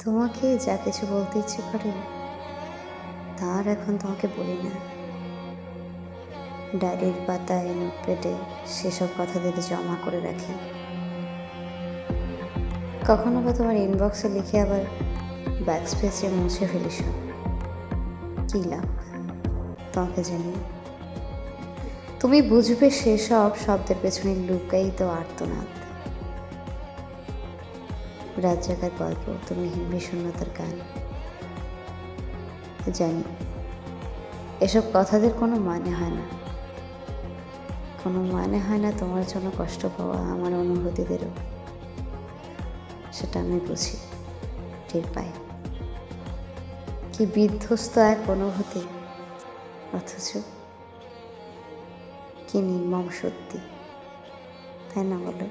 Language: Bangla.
তোমাকে যা কিছু বলতে ইচ্ছে করে তার এখন তোমাকে বলি না। ডায়েরির পাতায় নোটপ্যাডে সেসব কথা দিতে জমা করে রাখি। কখনো বা তোমার ইনবক্সে লিখে আবার ব্যাকস্পেসে মুছে ফেলি সব। কী লাভ তোমাকে জানি? তুমি বুঝবে সেসব শব্দের পেছনে লুকাই তো আর্তনাদ। রাত জাগার গল্প, তুমি বিষণ্ণতার গান। জানি এসব কথাদের কোনো মানে হয় না, কোনো মানে হয় না তোমার জন্য কষ্ট পাওয়া আমার অনুভূতিদেরও। সেটা আমি বুঝি, টের পাই। কি বিধ্বস্ত এক অনুভূতি, অথচ কি নির্মম সত্যি, তাই না বলো?